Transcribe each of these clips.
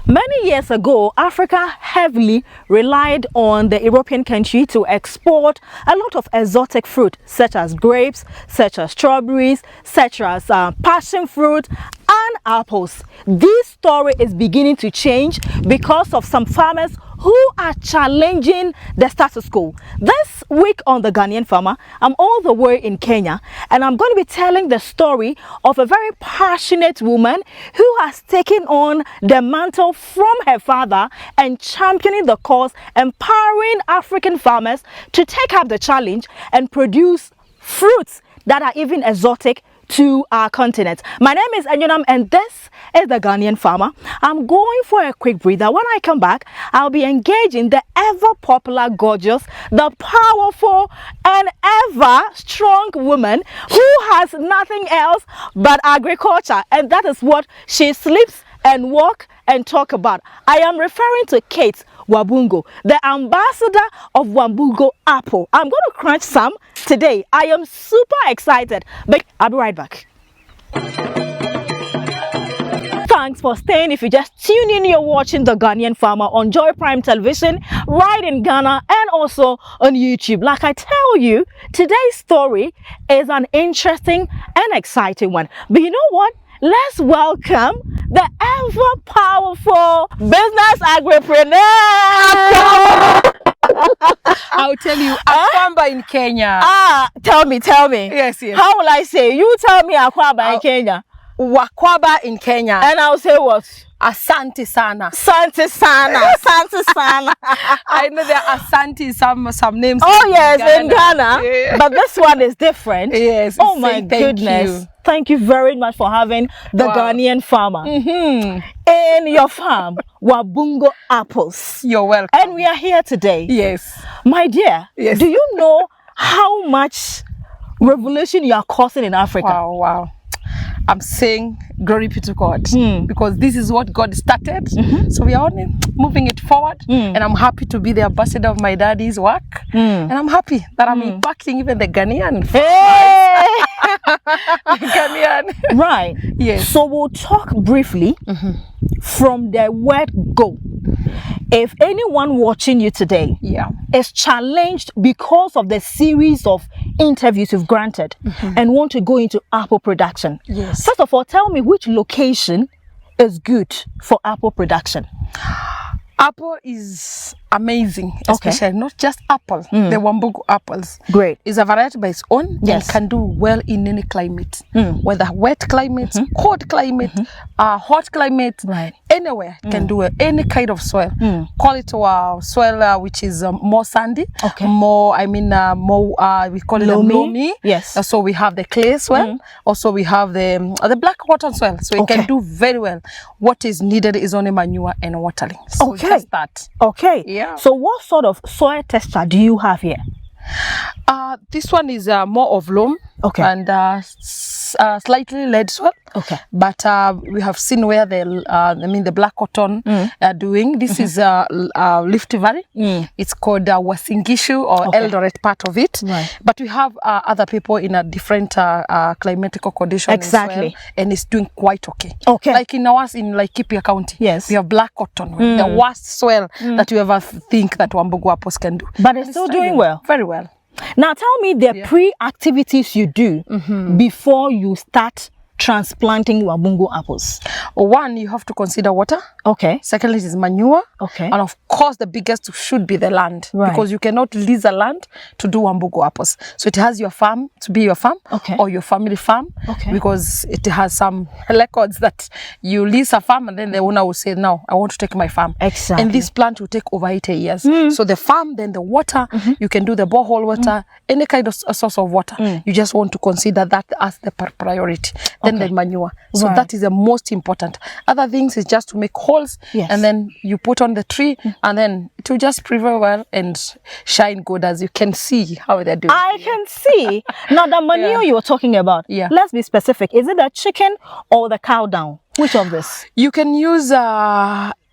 Many years ago, Africa heavily relied on the European country to export a lot of exotic fruit, such as grapes, such as strawberries, such as passion fruit and apples. This story is beginning to change because of some farmers who are challenging the status quo. This week on The Ghanaian Farmer, I'm all the way in Kenya, and I'm going to be telling the story of a very passionate woman who has taken on the mantle from her father and championing the cause, empowering African farmers to take up the challenge and produce fruits that are even exotic to our continent. My name is Anyonam, and this is The Ghanaian Farmer. I'm going for a quick breather. When I come back, I'll be engaging the ever popular, gorgeous, the powerful and ever strong woman who has nothing else but agriculture, and that is what she sleeps and walk and talk about. I am referring to Kate Wambugu, the ambassador of Wambugu Apple. I'm going to crunch some today. I am super excited, but I'll be right back. Thanks for staying. If you just tune in, you're watching The Ghanaian Farmer on Joy Prime Television right in Ghana and also on YouTube. Like I tell you, today's story is an interesting and exciting one. But you know what? Let's welcome the ever powerful business agripreneur. I'll tell you, Akwamba in Kenya. Tell me. Yes. How will I say? You tell me Akwamba in Kenya. Wakwaba in Kenya. And I'll say what? Asante sana. Asante sana. I know there are Asante some names. Oh yes, in Ghana. Yeah. But this one is different. Yes. Oh my goodness. Thank you very much for having the Ghanaian Farmer in your farm, Wambugu Apples. You're welcome. And we are here today. Yes. My dear, yes. Do you know how much revolution you are causing in Africa? Wow. I'm saying glory be to God, because this is what God started. So we are only moving it forward, and I'm happy to be the ambassador of my daddy's work, and I'm happy that I'm impacting even the Ghanaian. Hey! Ghanaian. Right. Yes. So we'll talk briefly from the word go. If anyone watching you today is challenged because of the series of interviews you've granted and want to go into apple production, first of all, tell me which location is good for apple production. Apple is amazing, especially not just apple. The Wambugu apples. Great. Is a variety by its own and can do well in any climate, whether wet climate, cold climate, hot climate, anywhere can do well. Any kind of soil. Call it soil which is more sandy, more we call it loamy. Yes. So we have the clay soil. Also we have the black cotton soil. So it can do very well. What is needed is only manure and watering. So just that. Okay. Yeah. So what sort of soil texture do you have here? This one is more of loam and slightly lead soil. But we have seen where the black cotton are doing. This is Rift Valley. It's called Wasingishu or Eldoret part of it. But we have other people in a different climatical condition. Exactly. And it's doing quite okay. Like in ours in Laikipia County. Yes. We have black cotton, the worst soil that you ever think that Wambugu Apples can do. But it's still doing well. Very well. Now tell me the pre-activities you do before you start transplanting Wambugu apples. One, you have to consider water. Secondly, it is manure. And of course, the biggest should be the land, because you cannot lease a land to do Wambugu apples. So it has your farm to be your farm or your family farm, because it has some records that you lease a farm and then the owner will say, no, I want to take my farm. Exactly. And this plant will take over 80 years. So the farm, then the water, you can do the borehole water, any kind of source of water. You just want to consider that as the priority. Then the manure. So that is the most important. Other things is just to make holes and then you put on the tree and then it will just prevail well and shine good, as you can see how they're doing. I can see. Now the manure you were talking about, let's be specific. Is it the chicken or the cow down? Which of this? You can use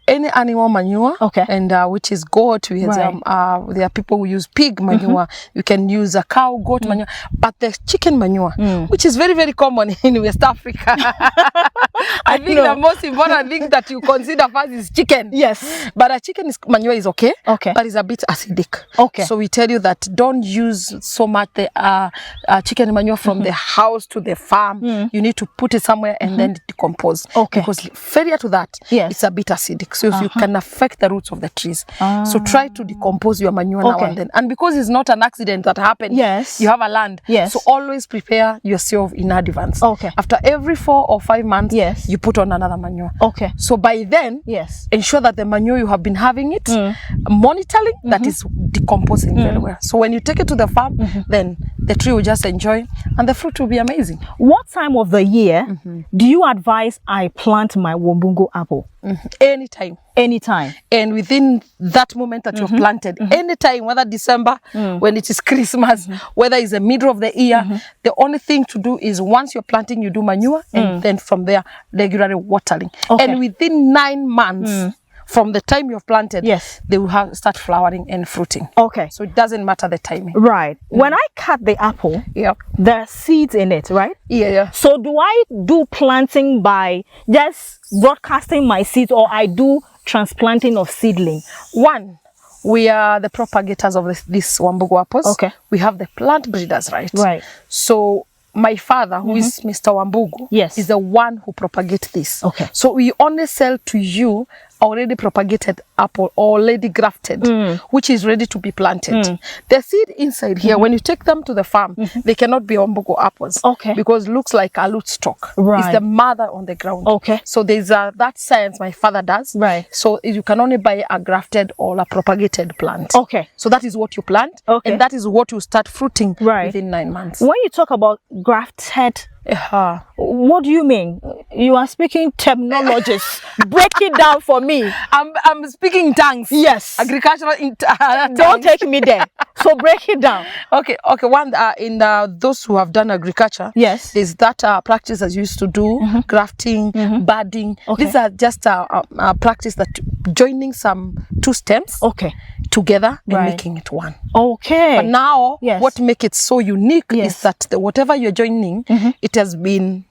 any animal manure, Okay. and which is goat. We have there are people who use pig manure. You can use a cow, goat manure, but the chicken manure, which is very, very common in West Africa. I think the most important thing that you consider first is chicken. Yes. But a chicken manure is okay. Okay. But it's a bit acidic. Okay. So we tell you that don't use so much the chicken manure from the house to the farm. You need to put it somewhere and then decompose. Okay. Because failure to that, it's a bit acidic. So you can affect the roots of the trees. So try to decompose your manure now and then. And because it's not an accident that happened, you have a land. So always prepare yourself in advance. Okay. After every 4 or 5 months, you put on another manure. Okay. So by then, ensure that the manure you have been having it, monitoring, that is decomposing very well. So when you take it to the farm, then the tree will just enjoy and the fruit will be amazing. What time of the year do you advise I plant my Wambugu apple? Anytime. Anytime. And within that moment that you've planted, anytime, whether December, when it is Christmas, whether it's the middle of the year, the only thing to do is once you're planting, you do manure, and then from there, regularly watering. Okay. And within 9 months, from the time you've planted, they will start flowering and fruiting. Okay. So it doesn't matter the timing. Right. When I cut the apple, there are seeds in it, right? Yeah. So do I do planting by just broadcasting my seeds, or I do transplanting of seedling? One, we are the propagators of this Wambugu apples. Okay. We have the plant breeders, right? Right. So my father, who is Mr. Wambugu, is the one who propagates this. Okay. So we only sell to you already propagated apple, already grafted, which is ready to be planted. The seed inside here, when you take them to the farm, they cannot be Wambugu apples. Okay. Because it looks like a root stock. Right. It's the mother on the ground. Okay. So there's that science my father does. Right. So you can only buy a grafted or a propagated plant. Okay. So that is what you plant. Okay. And that is what you start fruiting within 9 months. When you talk about grafted, what do you mean? You are speaking terminologies. Break it down for me. I'm speaking tongues. Yes. Agricultural Don't take me there. So break it down. Okay. One in those who have done agriculture. Yes. There's that practice as you used to do, grafting, budding. Okay. These are just a practice that joining some 2 stems. Okay. Together and making it one. Okay. But now, what makes it so unique is that whatever you're joining, it has been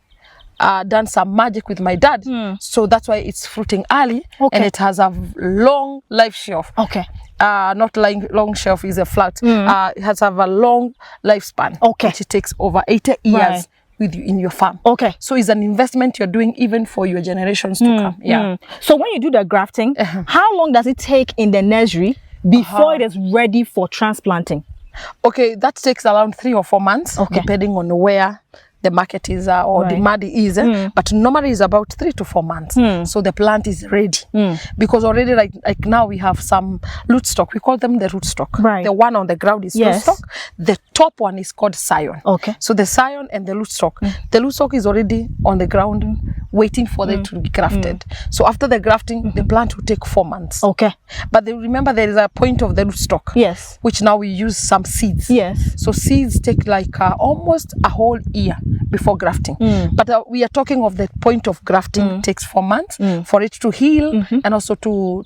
done some magic with my dad. So that's why it's fruiting early, and it has a long life shelf. Okay. Not long shelf is a flat. It has a long lifespan. Okay. Which it takes over 80 years. With you in your farm. Okay. So it's an investment you're doing even for your generations to come. Yeah. So when you do the grafting, how long does it take in the nursery before it is ready for transplanting? Okay, that takes around 3 or 4 months, depending on where the market is or the demand is. But normally it's about 3 to 4 months. So the plant is ready. Because already like now we have some rootstock. We call them the rootstock. Right. The one on the ground is rootstock. The top one is called scion. Okay. So the scion and the rootstock. The rootstock is already on the ground waiting for it to be grafted. So after the grafting, the plant will take 4 months. Okay. But remember there is a point of the rootstock. Yes. Which now we use some seeds. Yes. So seeds take like almost a whole year before grafting. But we are talking of the point of grafting takes 4 months for it to heal and also to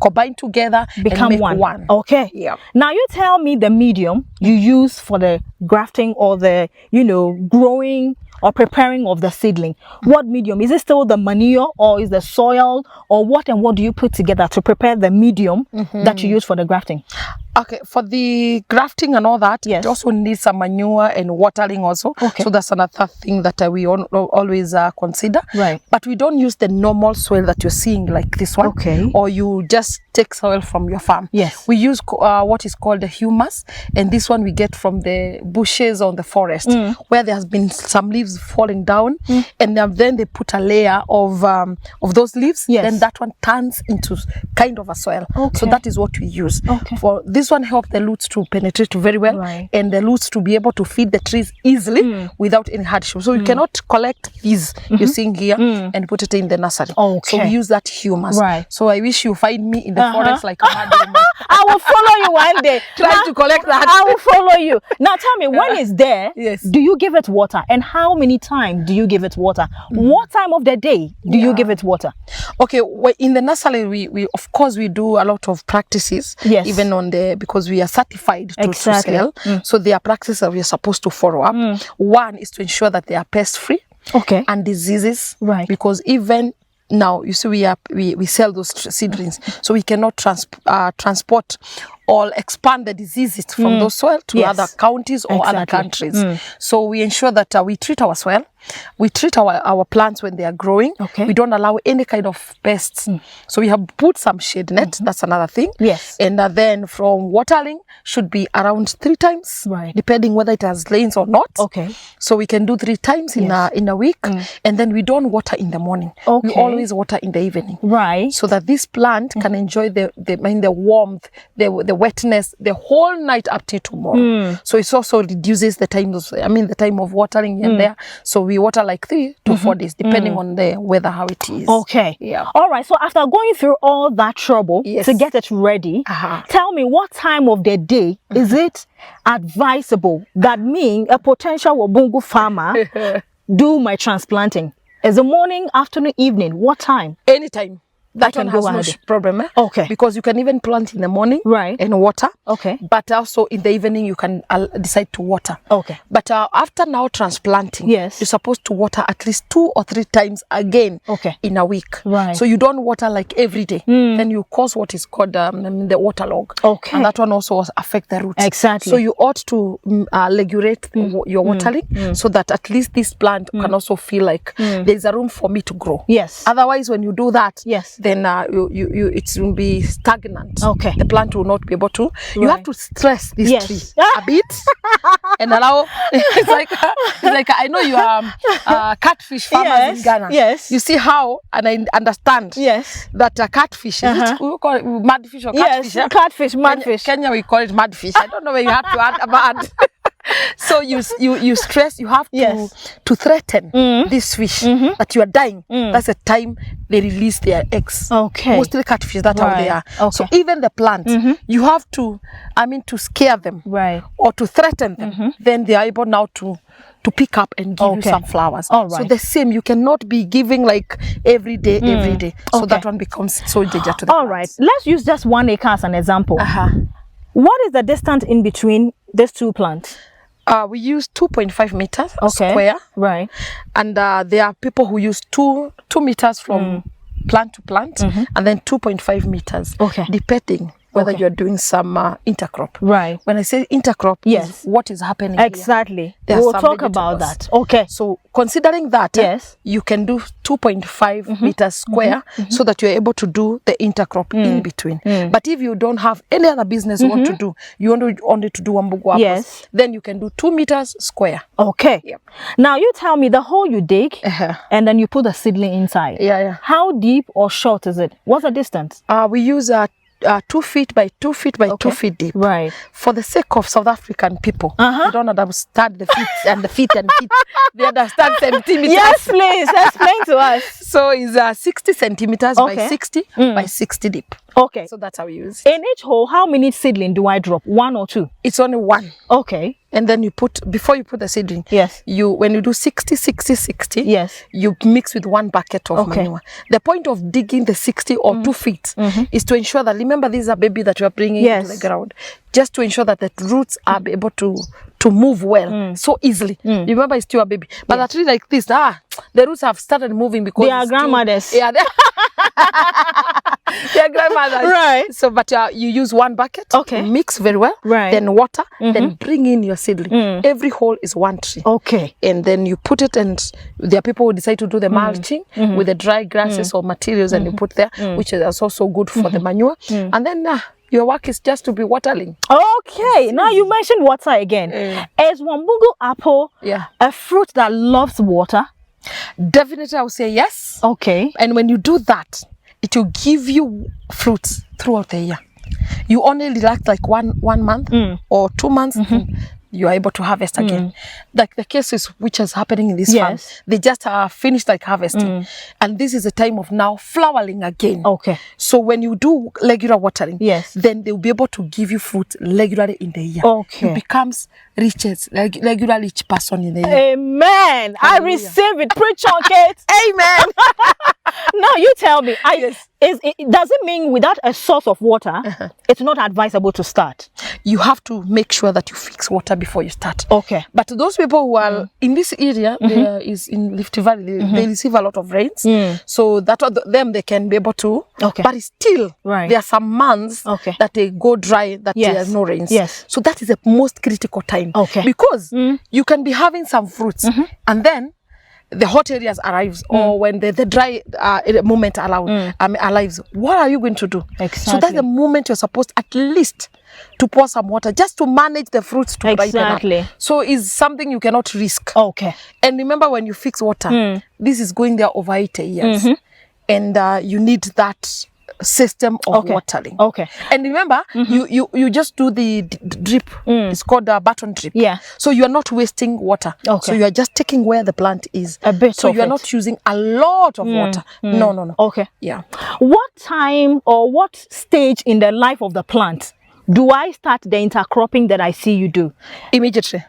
combine together, become and make one. Okay. Yeah. Now you tell me the medium you use for the grafting or the growing or preparing of the seedling. What medium? Is it still the manure, or is the soil, or what and what do you put together to prepare the medium that you use for the grafting? Okay, for the grafting and all that, it also needs some manure and watering also. Okay. So that's another thing that we always consider. Right. But we don't use the normal soil that you're seeing like this one. Okay. Or you just take soil from your farm. Yes. We use what is called the humus, and this one we get from the bushes on the forest where there has been some leaves falling down, and then they put a layer of those leaves. Yes. Then that one turns into kind of a soil. Okay. So that is what we use. Okay. For this one helps the roots to penetrate very well, and the roots to be able to feed the trees easily without any hardship. So you cannot collect these you're seeing here and put it in the nursery. Okay. So we use that humus. Right. So I wish you find me in the forest like a mad woman. I will follow you one day. Try to collect that. I will follow you. Now tell me, when it's there, Yes. do you give it water? And how many times do you give it water? What time of the day do you give it water? Okay, well, in the nursery, we of course we do a lot of practices. Yes. Even on because we are certified to Exactly. sell. So there are practices that we are supposed to follow up. One is to ensure that they are pest free. Okay. And diseases. Right. Because even now, you see, we sell those seedlings, so we cannot transport or expand the diseases from those soil to other counties or other countries. So we ensure that we treat our soil, we treat our plants when they are growing. Okay. We don't allow any kind of pests. So we have put some shade net. That's another thing. Yes. And then from watering should be around 3 times, Right. depending whether it has rains or not. Okay. So we can do 3 times in a week, and then we don't water in the morning. Okay. We always water in the evening. Right. So that this plant can enjoy the warmth, the wetness, the whole night up till tomorrow. So it also reduces the time of watering in there. So we water like 3 to 4 days, depending on the weather, how it is. Okay. Yeah. All right. So after going through all that trouble Yes. to get it ready, tell me, what time of the day is it advisable that me, a potential Wambugu farmer, do my transplanting? Is it morning, afternoon, evening? What time? Anytime. That can one go has no ahead. problem. Okay. Because you can even plant in the morning. Right. And water. Okay. But also in the evening you can decide to water. Okay. But after now transplanting, Yes. you're supposed to water at least 2 or 3 times again. Okay. In a week. Right. So you don't water like every day. Then you cause what is called the waterlog. Okay. And that one also affect the roots. Exactly. So you ought to regulate your watering so that at least this plant can also feel like there's a room for me to grow. Yes. Otherwise, when you do that, Yes. then it will be stagnant. Okay. The plant will not be able to. You Right. have to stress this Yes. tree a bit and allow. It's like I know you are catfish farmers Yes. in Ghana. Yes. You see how, and I understand. Yes. That a catfish is it, we call it mudfish or catfish? Yes. Catfish, mudfish. Kenya we call it mudfish. I don't know where you have to add a mud. So you stress, you have to threaten this fish that you are dying. That's the time they release their eggs. Okay. Mostly catfish, that's how they are. Okay. So even the plant, you have to scare them. Right. Or to threaten them. Then they are able now to pick up and give you some flowers. All So right. the same, you cannot be giving like every day. So Okay. that one becomes so dangerous to the All right. Let's use just 1 acre as an example. What is the distance in between these 2 plants? We use 2.5 meters Okay. square. Right. And there are people who use 2 meters from plant to plant, and then 2.5 meters. Okay. Depending whether Okay. you're doing some intercrop. Right. When I say intercrop, Yes. is what is happening here. Exactly. There are We'll some talk about vegetables. that. Okay. So considering that, Yes. you can do 2.5 meters square so that you're able to do the intercrop in between. But if you don't have any other business you want to do, you want only to do Wambugu apples, Yes. then you can do 2 meters square. Okay. Yep. Now you tell me, the hole you dig and then you put the seedling inside. Yeah. How deep or short is it? What's the distance? We use 2 feet by 2 feet by 2 feet deep. Right. For the sake of South African people, they don't understand the feet and the feet and feet. They understand centimeters. Yes, please explain to us. So it's 60 centimeters Okay. by 60 by 60 deep. Okay. So that's how we use it. In each hole, how many seedling do I drop? 1 or 2? It's only 1. Okay. And then before you put the seedling, Yes. when you do 60, 60, 60, Yes. you mix with 1 bucket of Okay. manure. The point of digging the 60 or 2 feet is to ensure that, remember, this is a baby that you are bringing into the ground, just to ensure that the roots are able to move well so easily. Remember, it's still a baby. But a tree like this, the roots have started moving because They are grandmothers. Yeah, they are grandmothers. Right. So, but you use 1 bucket, Okay. mix very well, Right. then water, then bring in your seedling. Every hole is 1 tree. Okay. And then you put it, and there are people who decide to do the mulching with the dry grasses or materials, and you put there, which is also good for the manure. And then your work is just to be watering. Okay. Now you mentioned water again. Is Wambugu apple a fruit that loves water? Definitely, I would say yes. Okay. And when you do that, it will give you fruits throughout the year. You only relax like one month or 2 months. you are able to harvest again. Like the cases which is happening in this farm, they just finished like harvesting, and this is the time of now flowering again. Okay. So when you do regular watering, then they will be able to give you fruit regularly in the year. Okay. You becomes riches, like regular rich person in the year. Amen. I receive it. Preach on, Kate. Amen. Now you tell me, does it mean without a source of water, it's not advisable to start? You have to make sure that you fix water before you start. Okay. But those people who are in this area, there is in Rift Valley, they receive a lot of rains. So that them they can be able to. Okay. But still, there are some months that they go dry, that there are no rains. So that is the most critical time. Okay. Because you can be having some fruits and then the hot areas arrives, or when the dry moment arrives, what are you going to do? Exactly. So that's the moment you're supposed at least to pour some water just to manage the fruits to ripen up. So it's something you cannot risk. Okay. And remember, when you fix water, this is going there over 80 years, and you need that system of watering. Okay. And remember, you just do the drip. It's called a button drip. Yeah. So you are not wasting water. Okay. So you are just taking where the plant is. A bit. So you are not using a lot of water. No. Okay. Yeah. What time or what stage in the life of the plant do I start the intercropping that I see you do? Immediately.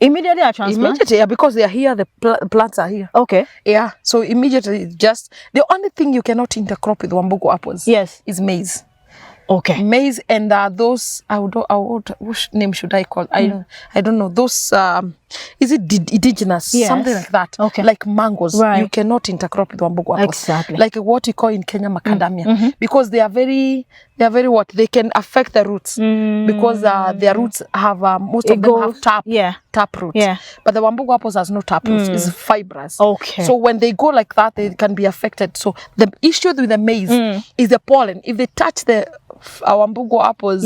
Immediately I transplant? Immediately, yeah, because they are here, the plants are here. Okay. Yeah, so immediately, just the only thing you cannot intercrop with Wambugu apples is maize. Okay. Maize and those, which name should I call? I don't know. Those, is it indigenous? Something like that. Okay. Like mangoes. Right. You cannot intercrop with Wambugu apples. Exactly. Like what you call in Kenya macadamia. Because they are very what? They can affect the roots. Because their roots have, most of them have tap roots. Yeah. But the Wambugu apples has no tap roots. It's fibrous. Okay. So when they go like that, they can be affected. So the issue with the maize is the pollen. If they touch the Wambugu apples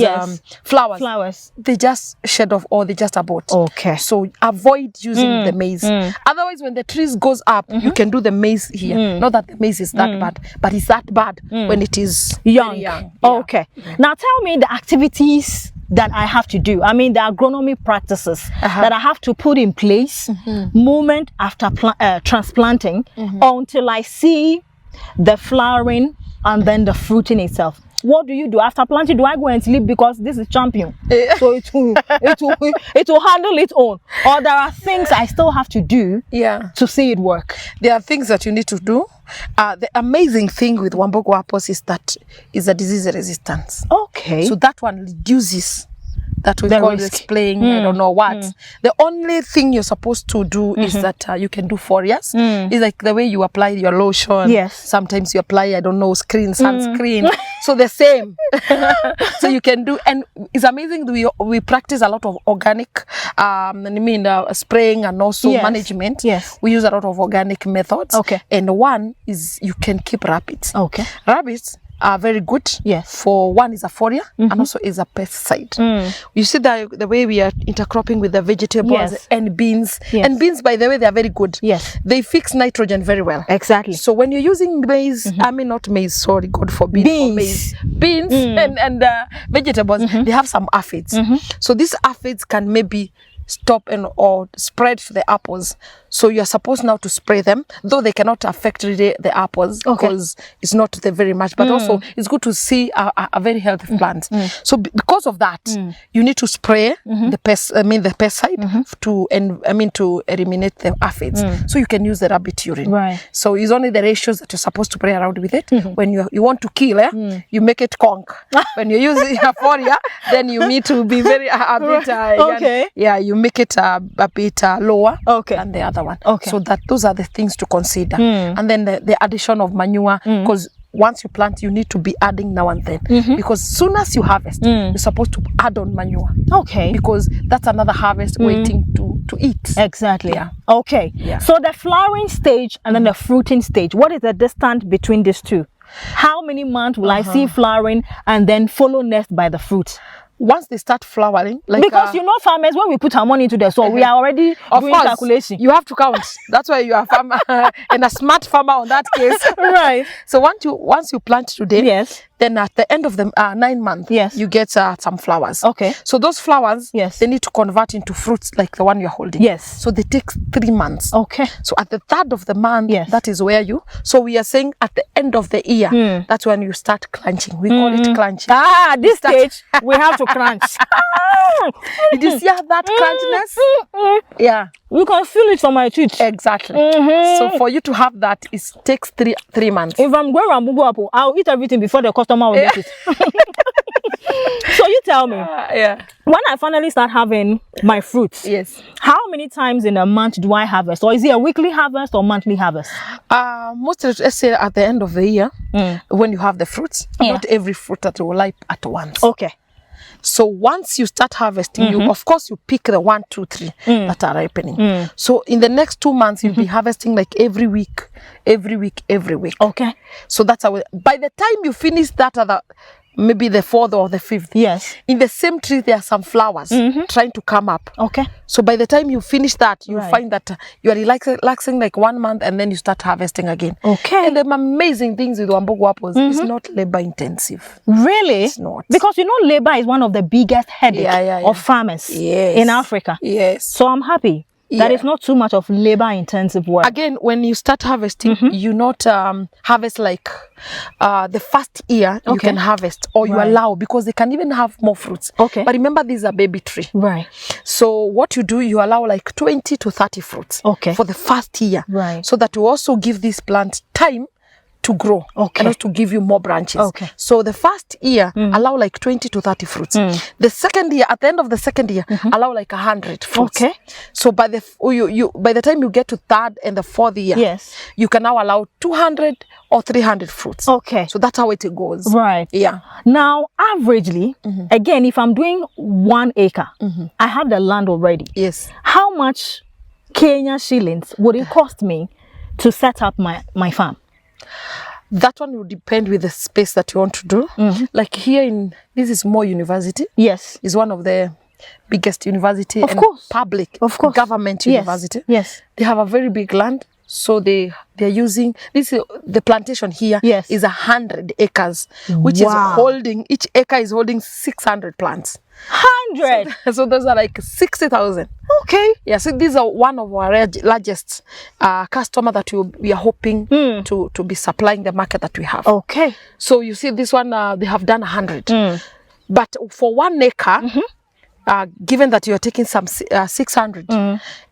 flowers, they just shed off or they just abort. Okay. So avoid using the maize. Otherwise, when the trees goes up, you can do the maize here. Not that the maize is that bad, but it's that bad when it is young. Yeah. Okay. Now tell me the activities that I have to do. I mean, the agronomy practices that I have to put in place moment after transplanting until I see the flowering and then the fruiting itself. What do you do after planting? Do I go and sleep because this is champion? So it will handle its own, or there are things I still have to do to see it work? There are things that you need to do. The amazing thing with Wambugu apples is that is a disease resistance. Okay. So that one reduces that we call displaying, I don't know what. The only thing you're supposed to do is that you can do foliars. It's like the way you apply your lotion. Yes. Sometimes you apply, I don't know, sunscreen. So the same. So you can do, and it's amazing that we practice a lot of organic, spraying and also management. Yes. We use a lot of organic methods. Okay. And one is you can keep rabbits. Okay. Rabbits are very good. Yes. For one is a foliar and also is a pesticide. You see the way we are intercropping with the vegetables and beans. And beans, by the way, they are very good. Yes. They fix nitrogen very well. Exactly. So when you're using maize, I mean not maize, sorry, God forbid. Beans. Beans and vegetables, they have some aphids. So these aphids can maybe stop or spread to the apples. So you're supposed now to spray them, though they cannot affect really the apples because it's not very much, but also it's good to see a very healthy plant. So because of that, you need to spray the pesticide to eliminate the aphids. So you can use the rabbit urine. Right. So it's only the ratios that you're supposed to play around with it. When you want to kill, you make it conk. When you use a foliar, then you need to be very a bit you make it a bit lower than the other one. Okay. So that those are the things to consider. And then the addition of manure, because once you plant, you need to be adding now and then. Because soon as you harvest, you're supposed to add on manure. Okay. Because that's another harvest waiting to eat. Exactly. Yeah. Okay. Yeah. So the flowering stage and then the fruiting stage, what is the distance between these two? How many months will I see flowering and then follow next by the fruit? Once they start flowering, like because you know, farmers, when we put our money into the soil, we are already doing calculation. You have to count. That's why you are a farmer and a smart farmer on that case. Right. So once you plant today, Then at the end of the 9 months, yes, you get some flowers. Okay. So those flowers, yes, they need to convert into fruits like the one you're holding. Yes. So they take 3 months. Okay. So at the 3rd of the month, yes, that is where so we are saying at the end of the year, that's when you start crunching. We call it crunching. This stage, we have to crunch. Did you see that crunchiness? Yeah. You can feel it from my teeth. Exactly. So for you to have that, it takes 3 months. If I'm going Wambugu Apple, I'll eat everything before the customer will eat it. So you tell me, when I finally start having my fruits, yes, how many times in a month do I harvest? Or is it a weekly harvest or monthly harvest? Most of it, let's say at the end of the year, when you have the fruits, not every fruit that will ripe at once. Okay. So once you start harvesting, you of course you pick the 1, 2, 3 that are ripening. So in the next 2 months, you'll be harvesting like every week. Okay. So that's how. By the time you finish that other, maybe the 4th or the 5th, yes, in the same tree there are some flowers trying to come up. Okay. So by the time you finish that, you find that you are relaxing like 1 month, and then you start harvesting again. Okay. And the amazing things with Wambugu apples is not labor intensive. Really? It's not. Because you know labor is one of the biggest headaches of farmers in Africa. Yes. So I'm happy. That is not too much of labor intensive work. Again, when you start harvesting, you not harvest like the first year you can harvest, or you allow, because they can even have more fruits. Okay. But remember, these are baby tree. Right. So what you do, you allow like 20 to 30 fruits for the first year. Right. So that you also give this plant time to grow and also to give you more branches. Okay. So the first year, allow like 20 to 30 fruits. The second year, at the end of the second year, allow like 100 fruits. Okay. So by the by the time you get to 3rd and the 4th year, you can now allow 200 or 300 fruits. Okay. So that's how it goes. Right. Yeah. Now, averagely, again, if I'm doing 1 acre, I have the land already. Yes. How much Kenya shillings would it cost me to set up my farm? That one will depend with the space that you want to do. Like here this is more university. Yes. It's one of the biggest university and public government university. Yes. They have a very big land. So they're using the plantation here is 100 acres, which is holding, each acre is holding 600 plants. 100. So those are like 60,000. Okay. Yeah. So these are one of our largest customer that we are hoping to be supplying the market that we have. Okay. So you see this one, they have done 100, but for 1 acre. Given that you are taking some 600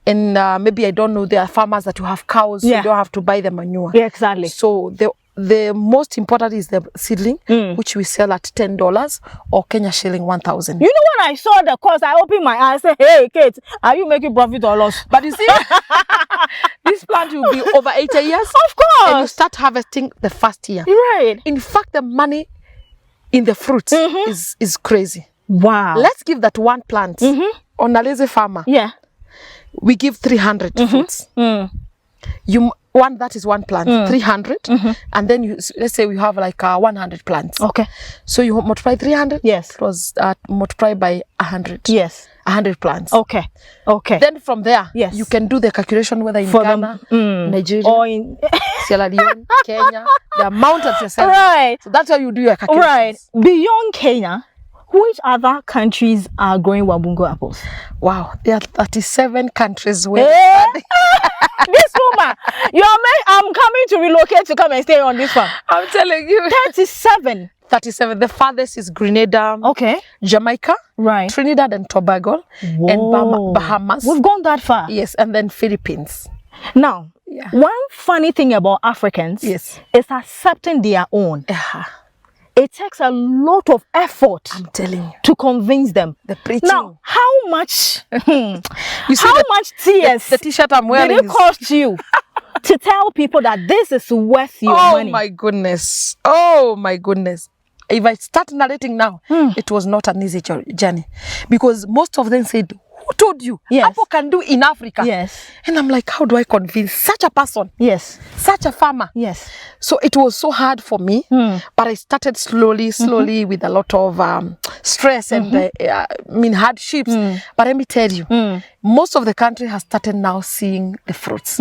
and maybe I don't know, there are farmers that you have cows, so you don't have to buy the manure. Yeah, exactly. So the most important is the seedling, which we sell at $10 or Kenya shilling 1,000. You know, when I saw the cost, I opened my eyes and said, hey, Kate, are you making profit or loss? But you see, this plant will be over 80 years. Of course. And you start harvesting the first year. Right. In fact, the money in the fruits is crazy. Wow. Let's give that one plant on a lazy farmer. Yeah. We give 300 fruits. That is one plant, 300. And then let's say we have like 100 plants. Okay. So you multiply 300. Yes. Plus multiply by 100. Yes. 100 plants. Okay. Okay. Then from there, you can do the calculation whether in Ghana, Nigeria, or in Sierra Leone, Kenya, the amount that you're selling. Right. So that's how you do your calculations. Right. Beyond Kenya, which other countries are growing Wambugu apples? Wow, there are 37 countries where this woman, I'm coming to relocate to come and stay on this farm. I'm telling you. 37. 37. The farthest is Grenada, Jamaica, Trinidad and Tobago, and Bahamas. We've gone that far. Yes, and then Philippines. Now, one funny thing about Africans is accepting their own. It takes a lot of effort, I'm telling you, to convince them. The preaching. Now, how much, much tears the t-shirt I'm wearing did it cost you to tell people that this is worth your money? Oh my goodness. Oh my goodness. If I start narrating now, it was not an easy journey, because most of them said, who told you? Yes. Apple can do in Africa. Yes. And I'm like, how do I convince such a person? Yes. Such a farmer. Yes. So it was so hard for me, but I started slowly with a lot of stress and hardships. But let me tell you, most of the country has started now seeing the fruits.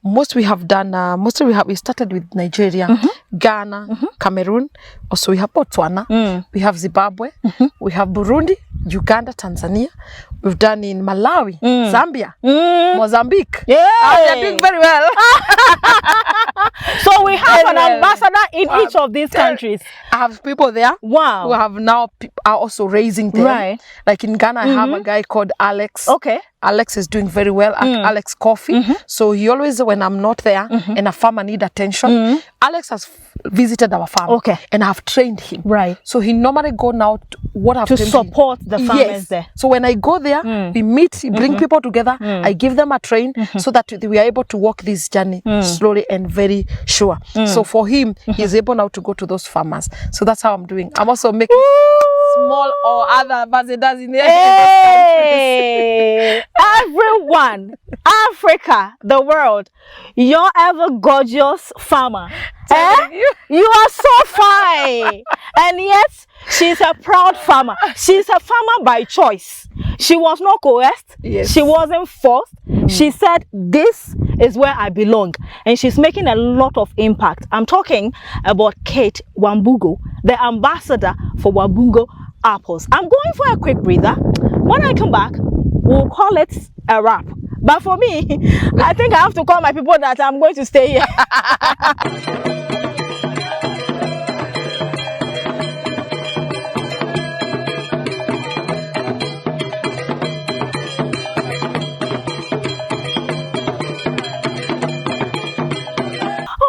Mostly we started with Nigeria, Ghana, Cameroon. Also we have Botswana, we have Zimbabwe, we have Burundi, Uganda, Tanzania. We've done in Malawi, Zambia, Mozambique. They're doing very well. So we have an ambassador in each of these countries. I have people there. Wow. Who have now are also raising them. Right. Like in Ghana, I have a guy called Alex. Okay. Alex is doing very well at Alex Coffee. So he always, when I'm not there and a farmer need attention, Alex has visited our farm. Okay. And I've trained him. Right. So he normally go now to support the farmers there. So when I go there, we meet, bring people together. I give them a train so that we are able to walk this journey slowly and very sure. So for him, he's able now to go to those farmers. So that's how I'm doing. I'm also making small or other ambassadors in there. Hey, everyone, Africa, the world, you're ever gorgeous farmer. You are so fine. And yet, she's a proud farmer. She's a farmer by choice. She was not coerced. Yes. She wasn't forced. She said, this is where I belong. And she's making a lot of impact. I'm talking about Kate Wambugu, the ambassador for Wambugu Apples. I'm going for a quick breather. When I come back, we'll call it a wrap. But for me, I think I have to call my people that I'm going to stay here.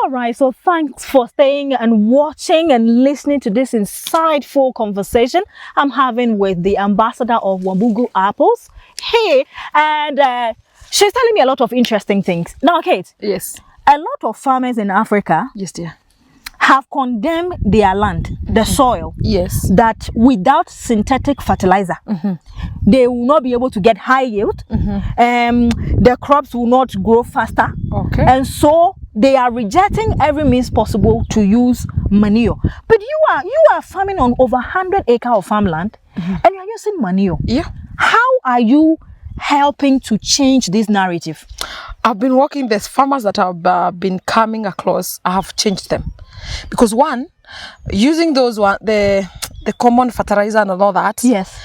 Alright, so thanks for staying and watching and listening to this insightful conversation I'm having with the ambassador of Wambugu Apples. Hey, and she's telling me a lot of interesting things. Now, Kate. Yes. A lot of farmers in Africa, yes, dear, have condemned their land, the soil. Yes. That without synthetic fertilizer, they will not be able to get high yield. The crops will not grow faster. Okay. And so they are rejecting every means possible to use manure. But you are farming on over 100 acres of farmland, and you're using manure. Yeah. How are you helping to change this narrative? I've been working with farmers that have been coming across. I have changed them because one, using those the common fertilizer and all that. Yes.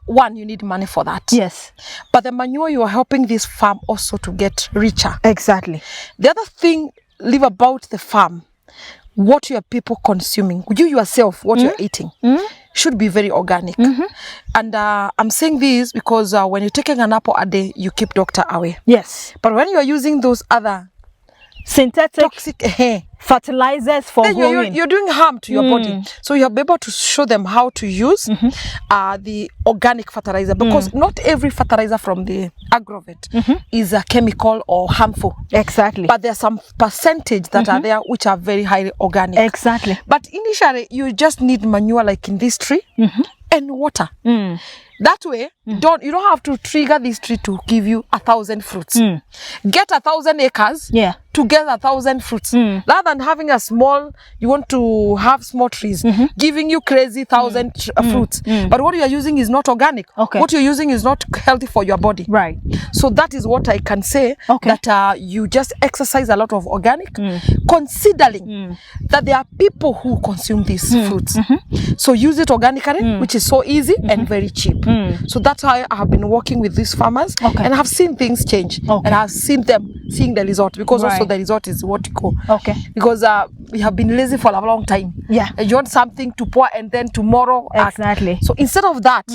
One, you need money for that. Yes. But the manure, you are helping this farm also to get richer. Exactly. The other thing, live about the farm, what your people consuming, you yourself, what you're eating, should be very organic. And I'm saying this because when you're taking an apple a day, you keep doctor away. Yes. But when you're using those other synthetic toxic fertilizers for growing, you're doing harm to your body. So you have be able to show them how to use the organic fertilizer, because not every fertilizer from the agrovet is a chemical or harmful. Exactly. But there's some percentage that are there which are very highly organic. Exactly. But initially you just need manure like in this tree and water. That way, you don't have to trigger this tree to give you 1,000 fruits. Get 1,000 acres to get 1,000 fruits. Rather than having a small, you want to have small trees, giving you crazy 1,000 fruits. But what you are using is not organic. What you're using is not healthy for your body. Right. So that is what I can say, that you just exercise a lot of organic, considering that there are people who consume these fruits. So use it organically, which is so easy and very cheap. So that's how I have been working with these farmers, and I have seen things change, and I've seen them seeing the result, because also the result is what you call. Because we have been lazy for a long time. And you want something to pour and then tomorrow exactly. So instead of that,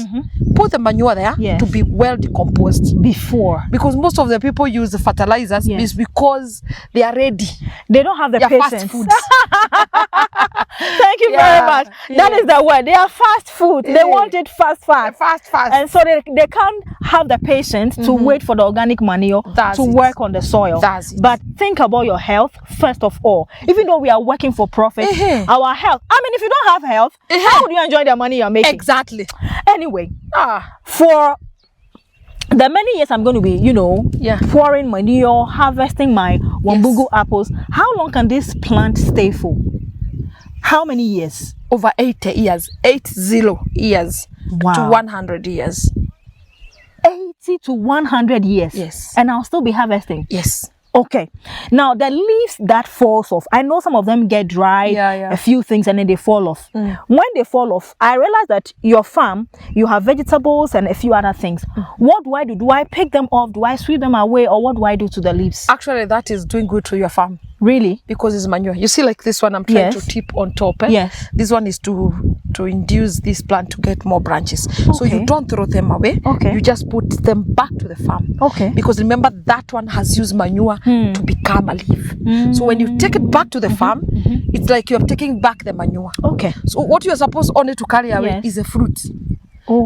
put the manure there to be well decomposed before, because most of the people use the fertilizers is because they are ready. They don't have the patience. Fast food. Thank you very much. That is the word. They are fast food. They want it fast. And so they can't have the patience to wait for the organic manure to work on the soil. But think about your health first of all. Even though we are working for profit, our health. I mean, if you don't have health, how would you enjoy the money you're making? Exactly. Anyway, for the many years I'm going to be, pouring manure, harvesting my Wambugu apples, how long can this plant stay for? How many years? Over 80 years. 80 years to 100 years. 80 80 to 100 years. Yes. And I'll still be harvesting. Yes. Okay. Now the leaves that falls off, I know some of them get dry, a few things, and then they fall off. When they fall off, I realize that your farm, you have vegetables and a few other things. What do I do? Do I pick them off? Do I sweep them away? Or what do I do to the leaves? Actually, that is doing good to your farm. Really? Because it's manure. You see, like this one, I'm trying to tip on top. Yes. This one is to induce this plant to get more branches. So you don't throw them away. You just put them back to the farm. Because remember, that one has used manure to become a leaf. So when you take it back to the farm, it's like you're taking back the manure. So what you're supposed only to carry away is the fruit.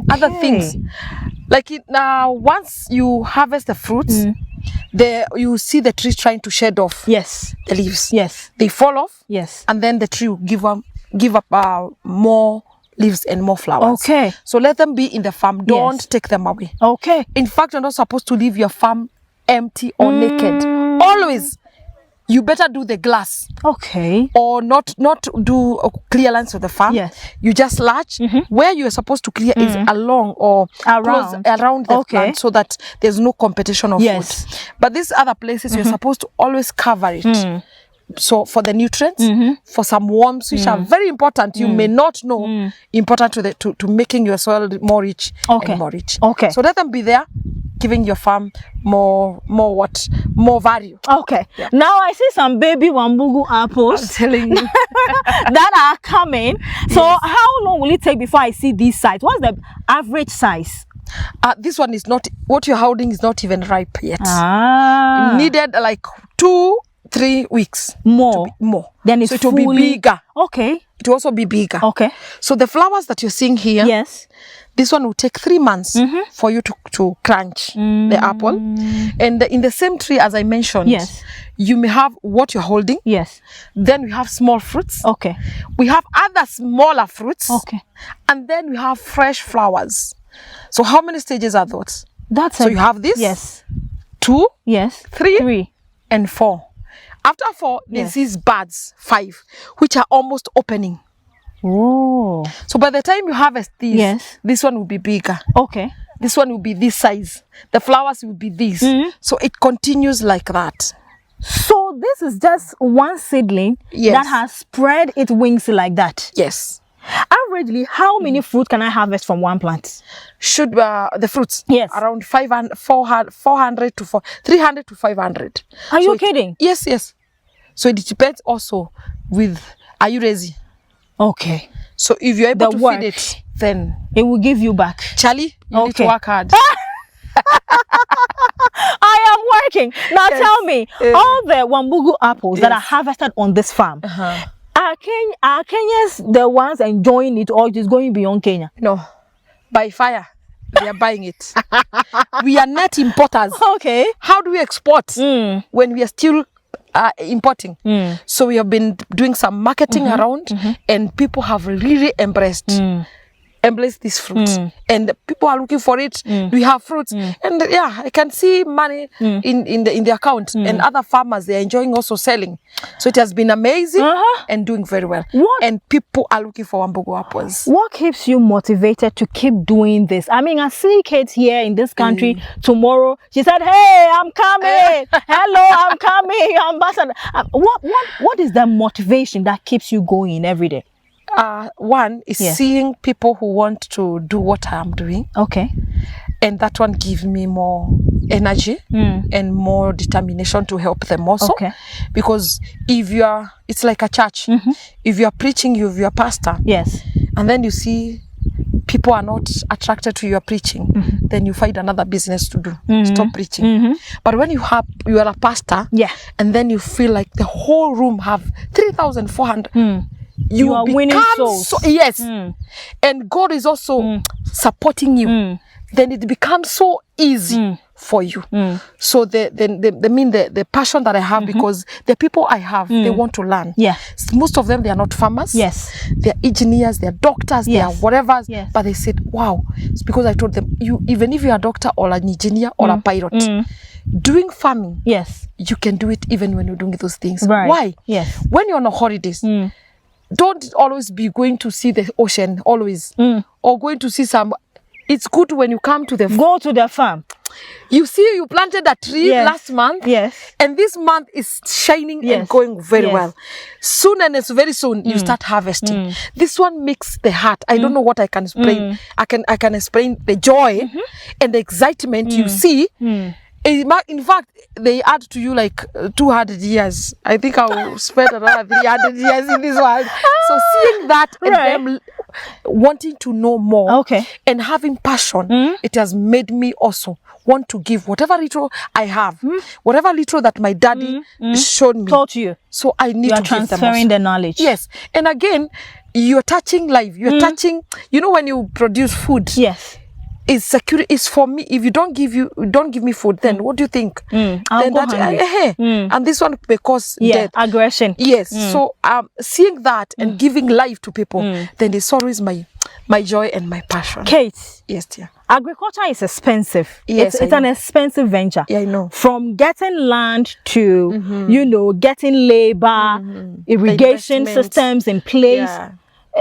Other things. Like now, once you harvest the fruits, you see the tree trying to shed off the leaves. They fall off, and then the tree will give up more leaves and more flowers. So let them be in the farm. Don't take them away. In fact, you're not supposed to leave your farm empty or naked. Always. You better do the glass. Or not do clearance of the farm. You just latch. Where you are supposed to clear is along or around the plant, so that there's no competition of food. But these other places, you're supposed to always cover it. So for the nutrients, for some worms, which are very important, you may not know, important to making your soil more rich and more rich. So let them be there, giving your farm more value. Now I see some baby Wambugu apples. I'm telling you. that are coming. So how long will it take before I see these size? What's the average size? This one is not, what you're holding is not even ripe yet. Needed like 2-3 weeks more. Then it's so it will be bigger. It will also be bigger. So the flowers that you're seeing here, this one will take 3 months for you to crunch the apple. And in the same tree, as I mentioned, you may have what you're holding. Then we have small fruits. We have other smaller fruits. And then we have fresh flowers. So how many stages are those? So you have this. 2, 3, and 4. After 4, there's these buds, 5, which are almost opening. So by the time you harvest these, this one will be bigger. This one will be this size. The flowers will be this. So it continues like that. So this is just one seedling that has spread its wings like that. Averagely, how many fruit can I harvest from one plant? Should the fruits? Around 300 to 500. Are you kidding? Yes. So it depends also with, are you lazy? So if you're able to feed it, then it will give you back. Charlie, you need to work hard. I am working. Now tell me, all the Wambugu apples that are harvested on this farm, are Kenyans the ones enjoying it, or it is going beyond Kenya? No, by fire. We are buying it. We are net importers. How do we export when we are still importing? So we have been doing some marketing around, and people have really embraced these fruits, and people are looking for it. We have fruits, and I can see money in the account, and other farmers, they are enjoying also selling. So it has been amazing and doing very well. And people are looking for Wambugu apples. What keeps you motivated to keep doing this? I mean, I see Kate here in this country tomorrow. She said, "Hey, I'm coming. Hello, I'm coming, ambassador." What is the motivation that keeps you going every day? One is seeing people who want to do what I'm doing. And that one gives me more energy and more determination to help them also. Because it's like a church. If you're preaching, you're a pastor. And then you see people are not attracted to your preaching, then you find another business to do. Stop preaching. But when you are a pastor, and then you feel like the whole room have 3,400. You are winning souls. And God is also supporting you. Then it becomes so easy for you. So the passion that I have, because the people I have, they want to learn. Most of them, they are not farmers. They are engineers, they are doctors, they are whatever. But they said, wow, it's because I told them, even if you are a doctor or an engineer or a pilot, doing farming, you can do it even when you're doing those things. Why? When you're on holidays, don't always be going to see the ocean always, or going to see some it's good when you come to the Go to the farm. You see, you planted a tree last month. Yes. And this month is shining Yes. and going very Yes. well. Soon, and it's very soon, you start harvesting. This one makes the heart. I don't know what I can explain. I can explain the joy and the excitement you see. In fact, they add to you like 200 years. I think I will spend another 300 years in this one. So seeing that and them wanting to know more and having passion, it has made me also want to give whatever little I have, whatever little that my daddy showed me. Taught you. So I need to give them transferring the knowledge. Yes. And again, you're touching life. You're touching, you know, when you produce food. Yes. It's security. It's for me. If you don't give me food, then what do you think? I'll go hungry. And this one may cause death. Aggression. Yes. So seeing that and giving life to people, then it's always my joy and my passion. Kate. Yes, dear. Agriculture is expensive. Yes, it's an expensive venture. Yeah, I know. From getting land to, you know, getting labor, irrigation systems in place. Yeah.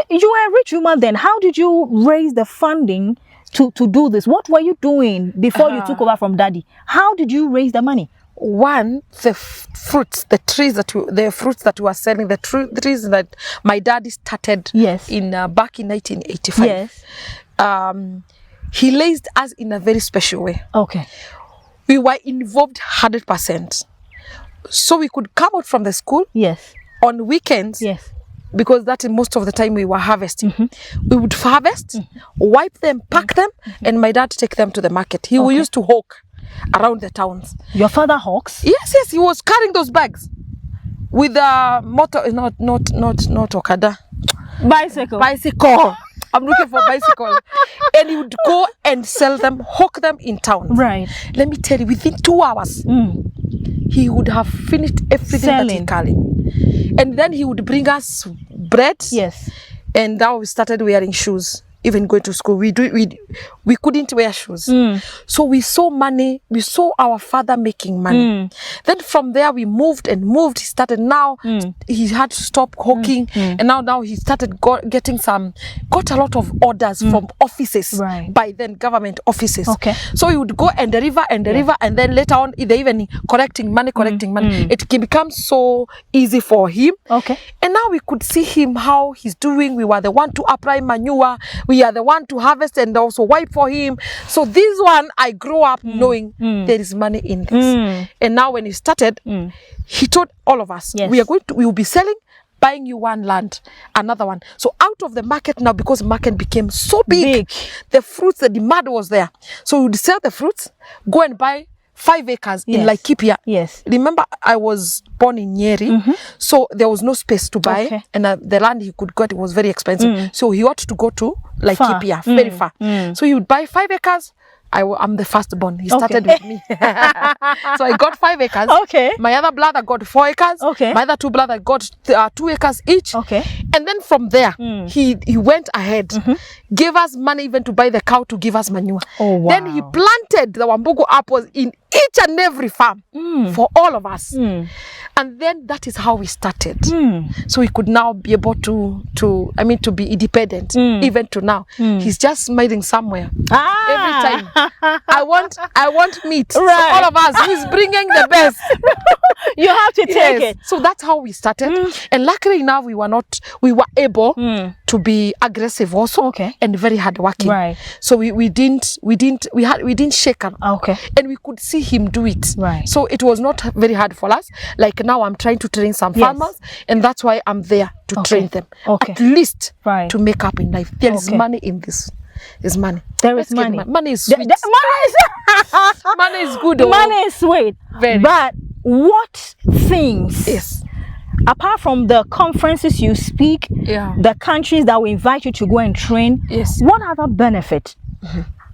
You were a rich woman then. How did you raise the funding to do this? What were you doing before you took over from daddy? How did you raise the money? One, the fruits, the fruits that we were selling, the trees that my daddy started in back in 1985. Yes. He raised us in a very special way. Okay. We were involved 100%. So we could come out from the school. Yes. On weekends. Yes. Because that is most of the time we were harvesting. We would harvest, wipe them, pack them, and my dad take them to the market. He used to hawk around the towns. Your father hawks? Yes, he was carrying those bags with a motor, not Okada. Bicycle. I'm looking for bicycle. And he would go and sell them, hawk them in town. Right. Let me tell you, within 2 hours, he would have finished everything that he carried. And then he would bring us bread. Yes. And now we started wearing shoes. Even going to school, we couldn't wear shoes. So we saw money. We saw our father making money. Then from there we moved. He started now. He had to stop hawking, and now he started got a lot of orders from offices. Right. By then government offices. Okay. So he would go and deliver, and then later on in the evening collecting money. It can become so easy for him. Okay. And now we could see him how he's doing. We were the one to apply manure. We are the one to harvest and also wipe for him. So this one, I grew up knowing there is money in this. And now when he started, he told all of us, we will be selling, buying you one land, another one. So out of the market now, because market became so big, the fruits, the demand was there. So we would sell the fruits, go and buy 5 acres in Laikipia. Yes. Remember, I was born in Nyeri, so there was no space to buy, and the land he could get was very expensive. So he ought to go to Laikipia, very far. So he would buy 5 acres. I'm the firstborn. He started with me. So I got 5 acres. Okay. My other brother got 4 acres. Okay. My other 2 brothers got 2 acres each. Okay. And then from there, he went ahead, gave us money even to buy the cow to give us manure. Oh, wow. Then he planted the Wambugu Apples in each and every farm for all of us. And then that is how we started. So we could now be able to be independent, even to now. He's just smiling somewhere. Every time. I want meat. Right. So all of us, who's bringing the best? You have to take it. So that's how we started. And luckily enough, we were able to be aggressive also, and very hardworking. Right. So we didn't shake him. Okay. And we could see him do it. Right. So it was not very hard for us. Like now I'm trying to train some farmers, and that's why I'm there to train them. Okay. At least to to make up in life. There is money in this. There's money. There is money. Money is sweet. Money is good. Money is sweet. Very. But what things, apart from the conferences you speak, the countries that will invite you to go and train, what other benefit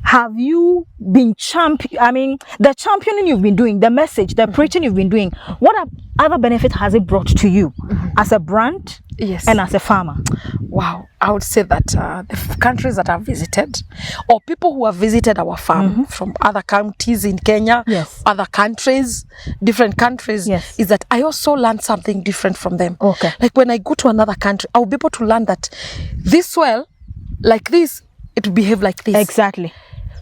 have you been the championing you've been doing, the message, the preaching you've been doing, what other benefit has it brought to you as a brand and as a farmer? Wow, I would say that the countries that I've visited, or people who have visited our farm from other counties in Kenya, other countries, different countries, is that I also learned something different from them. Okay. Like when I go to another country, I'll be able to learn that this soil, like this, it will behave like this. Exactly.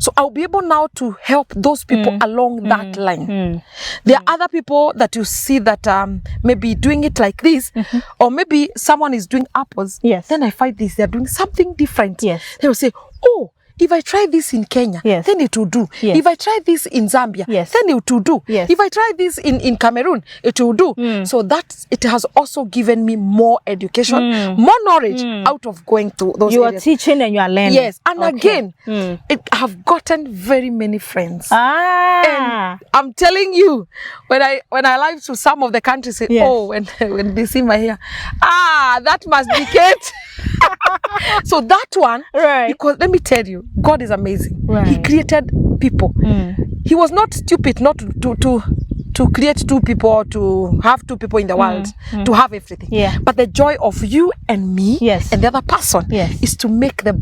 So I'll be able now to help those people along that line. There are other people that you see that maybe doing it like this, or maybe someone is doing apples. Yes. Then I find this, they're doing something different. Yes. They will say, oh, if I try this in Kenya, yes, then it will do. Yes. If I try this in Zambia, yes, then it will do. Yes. If I try this in Cameroon, it will do. So that it has also given me more education, more knowledge out of going to those you areas. are teaching and you are learning. Yes, and again, I've gotten very many friends. And I'm telling you, when I live to some of the countries, say, oh, when they see my hair, that must be Kate. So that one, right? Because let me tell you, God is amazing. Right. He created people. He was not stupid not to create two people or to have two people in the world to have everything. Yeah. But the joy of you and me and the other person is to make the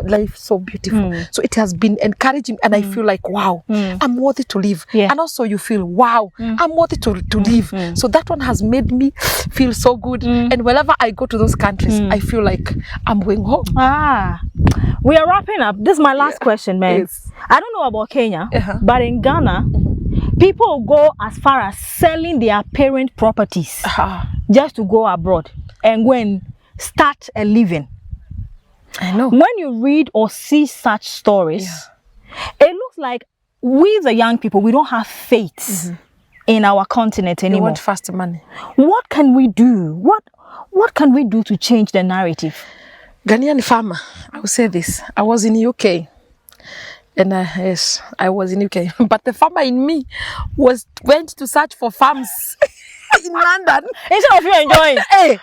life so beautiful. So it has been encouraging, and I feel like, wow, I'm worthy to live. And also you feel, wow, I'm worthy to live. So that one has made me feel so good. And whenever I go to those countries, I feel like I'm going home. We are wrapping up. This is my last question, man. Yes. I don't know about Kenya, but in Ghana, people go as far as selling their parent properties just to go abroad and go and start a living. I know. When you read or see such stories, it looks like we, the young people, we don't have faith in our continent anymore. We want fast money. What can we do? What can we do to change the narrative? Ghanaian farmer, I will say this. I was in UK. And yes, I was in UK. But the farmer in me went to search for farms in London. Instead of you enjoying,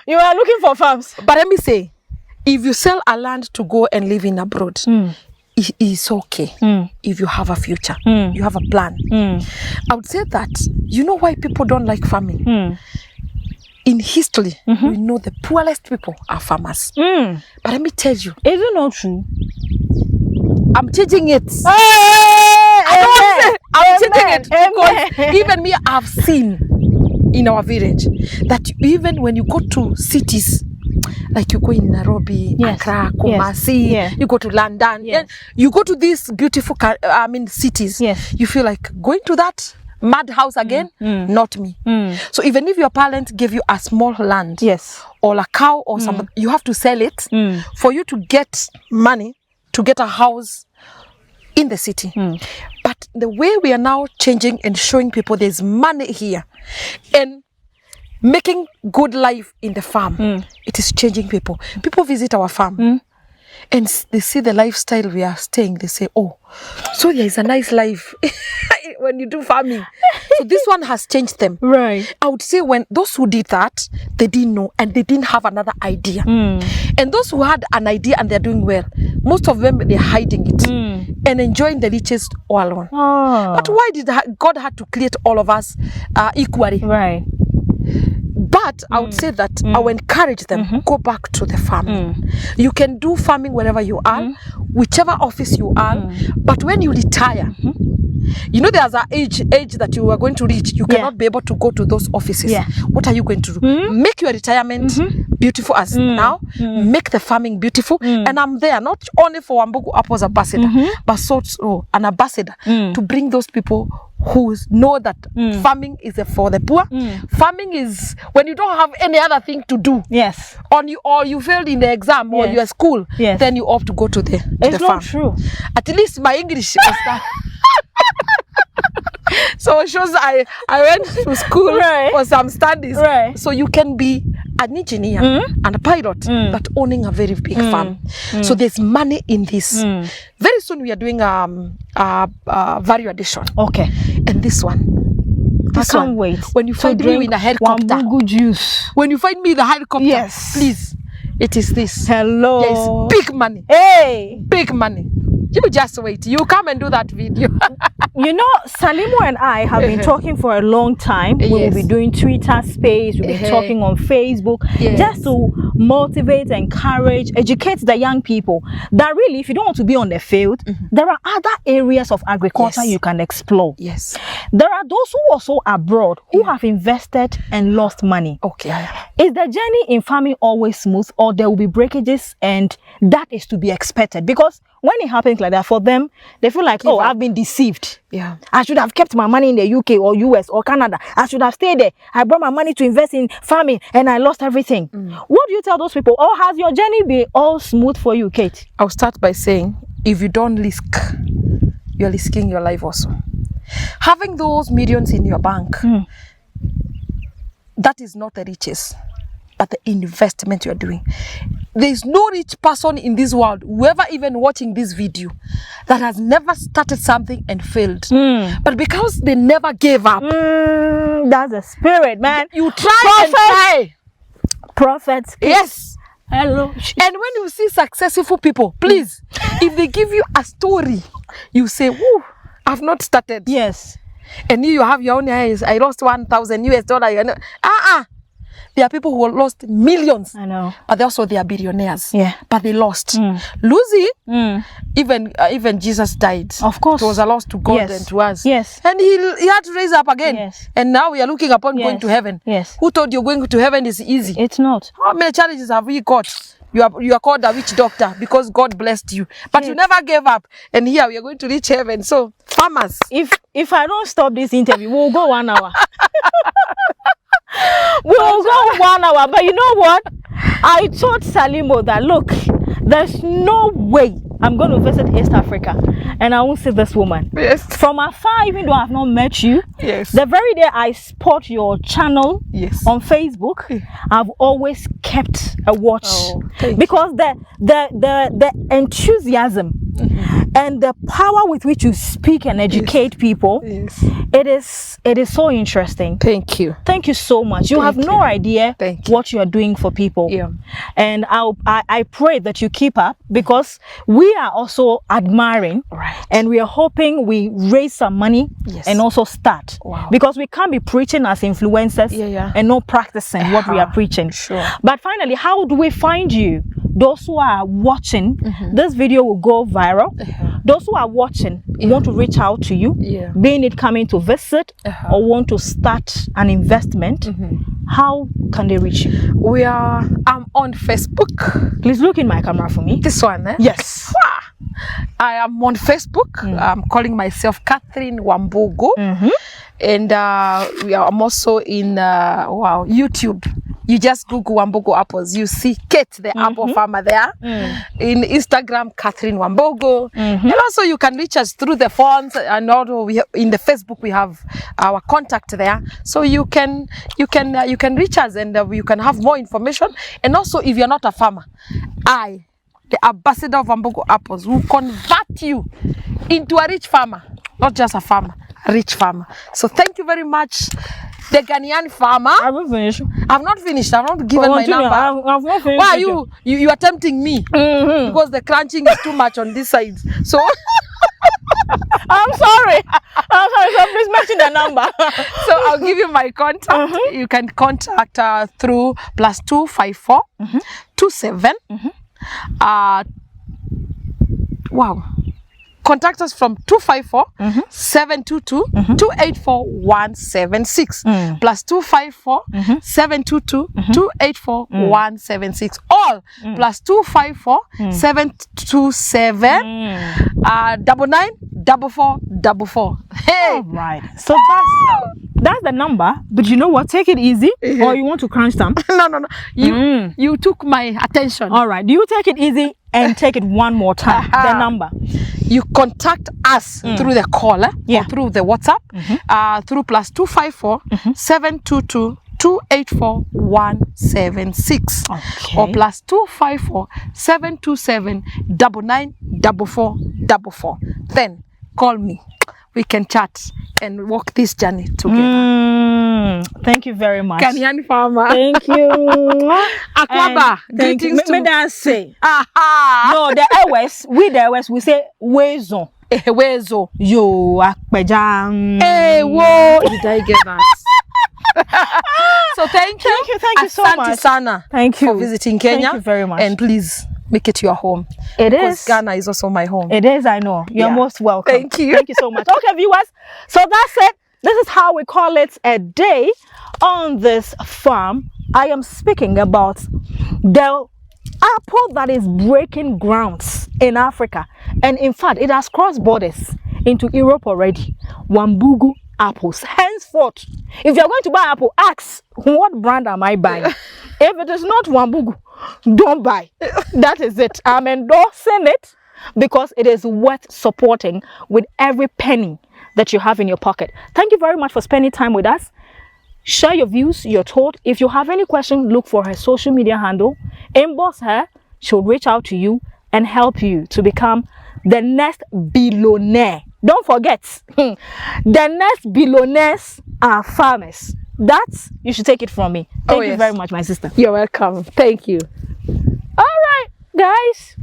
you are looking for farms. But let me say, if you sell a land to go and live in abroad, it's okay if you have a future, you have a plan. I would say that, you know why people don't like farming? In history, we know the poorest people are farmers. But let me tell you, is it not true? I'm changing it. I'm changing it because even me, I've seen in our village that even when you go to cities, like you go in Nairobi, Accra, Kumasi, you go to London, you go to these beautiful, cities. You feel like going to that madhouse again, not me. So even if your parent gave you a small land, or a cow or something, you have to sell it for you to get money to get a house in the city. But the way we are now changing and showing people there's money here and making good life in the farm, it is changing people. People visit our farm and they see the lifestyle we are staying. They say, oh, so there is a nice life when you do farming. So this one has changed them. Right. I would say when those who did that, they didn't know and they didn't have another idea. And those who had an idea and they're doing well, most of them, they're hiding it and enjoying the riches all alone. But why did God had to create all of us equally? Right. But I would say that I will encourage them, go back to the farming. You can do farming wherever you are, whichever office you are, but when you retire, you know there's an age that you are going to reach, you cannot be able to go to those offices. What are you going to do? Make your retirement beautiful as now, make the farming beautiful, and I'm there not only for Wambugu Apples ambassador, but also an ambassador to bring those people who know that farming is for the poor. Farming is when you don't have any other thing to do. Or you failed in the exam or your school. Then you opt to go to the it's farm. Not true. At least my English was that. So it shows I went to school for some studies. So you can be an engineer and a pilot that owning a very big farm. So there's money in this. Very soon we are doing value addition. Okay. And this one. I can't wait. When you find me in a helicopter. Wambugu juice. When you find me in the helicopter, please. It is this. Hello. Yes, big money. Hey. Big money. You just wait. You come and do that video. You know, Salimo and I have been talking for a long time. We will be doing Twitter space. We'll be talking on Facebook just to motivate, encourage, educate the young people that really, if you don't want to be on the field, there are other areas of agriculture you can explore. There are those who also abroad who have invested and lost money. Is the journey in farming always smooth, or there will be breakages, and that is to be expected? Because when it happens like that, for them, they feel like, oh, I've been deceived. Yeah. I should have kept my money in the UK or US or Canada. I should have stayed there. I brought my money to invest in farming and I lost everything. What do you tell those people? Or has your journey been all smooth for you, Kate? I'll start by saying, if you don't risk, you're risking your life also. Having those millions in your bank, that is not the riches, but the investment you're doing. There is no rich person in this world, whoever even watching this video, that has never started something and failed. But because they never gave up. That's the spirit, man. You try and try. Prophets. Yes. Hello. And when you see successful people, please, if they give you a story, you say, woo, I've not started. Yes. And you have your own eyes. I lost $1,000. There are people who lost millions. I know. But also they are billionaires. Yeah. But they lost. Losing, even Jesus died. Of course. It was a loss to God Yes. and to us. Yes. And he had to raise up again. Yes. And now we are looking upon Yes. going to heaven. Yes. Who told you going to heaven is easy? It's not. How many challenges have we got? You are called a witch doctor because God blessed you. But you never gave up. And here we are going to reach heaven. So, farmers. If I don't stop this interview, we'll go 1 hour. We'll go 1 hour. But you know what? I told Salimo that, look, there's no way I'm going to visit East Africa and I won't see this woman. Yes. From afar, even though I've not met you, Yes. the very day I spot your channel Yes. on Facebook, I've always kept a watch. Oh, thank you. Because the enthusiasm and the power with which you speak and educate people, Yes. it is so interesting. Thank you. Thank you so much. You have no idea Thank you. what you are doing for people. Yeah. And I pray that you keep up, because we are also admiring, Right. and we are hoping we raise some money and also start. Wow. Because we can't be preaching as influencers and not practicing what we are preaching. Sure. But finally, how do we find you? Those who are watching, this video will go viral. Those who are watching want to reach out to you, being it coming to visit or want to start an investment. How can they reach you? I'm on Facebook. Please look in my camera for me. This one, eh? Yes. I am on Facebook. I'm calling myself Catherine Wambugu. And I'm also in YouTube. You just Google Wambugu Apples. You see Kate, the apple farmer there. In Instagram, Catherine Wambugu. And also you can reach us through the phones, and also in the Facebook we have our contact there. So you can reach us, and you can have more information. And also, if you're not a farmer, the ambassador of Wambugu Apples, will convert you into a rich farmer, not just a farmer, a rich farmer. So thank you very much, the Ghanaian farmer. I will finish. I've not finished. I've not given my number. I've not finished. Why are you are tempting me? Because the crunching is too much on this side. So I'm sorry. So please mention the number. So I'll give you my contact. You can contact through +254 27. Contact us from 254 722 284 176 +254 722 284 176, all +254 727 994444. Hey, all right. So that's the number. But you know what? Take it easy, or you want to crunch them? No. You took my attention. All right. Do you take it easy and take it one more time? The number. You contact us through the call, or through the WhatsApp, through +254 722 284 176, or +254 727 994444. Then call me. We can chat and walk this journey together. Thank you very much. Ghanaian farmer. Thank you. Akwaba. Greetings to... May I say? No, the Ewes, we say Wezo. Wezo. Yo, Akpejam. Whoa. Did I get that? So thank you so much. Sana. Thank you for visiting Kenya. Thank you very much. And please make it your home. It is. Ghana is also my home. It is, I know. You're most welcome. Thank you. Thank you so much. Okay, viewers. So that's it. This is how we call it a day on this farm. I am speaking about the apple that is breaking grounds in Africa, and in fact it has crossed borders into Europe already. Wambugu Apples. Henceforth, if you're going to buy apple, ask, what brand am I buying? If it is not Wambugu, don't buy. That is it. I'm endorsing it because it is worth supporting with every penny that you have in your pocket. Thank you very much for spending time with us. Share your views, your thought. If you have any question, look for her social media handle. Inbox her. She'll reach out to you and help you to become the next billionaire. Don't forget, the next billionaires are farmers. That's, you should take it from me. Thank you very much, my sister. You're welcome. Thank you. All right, guys.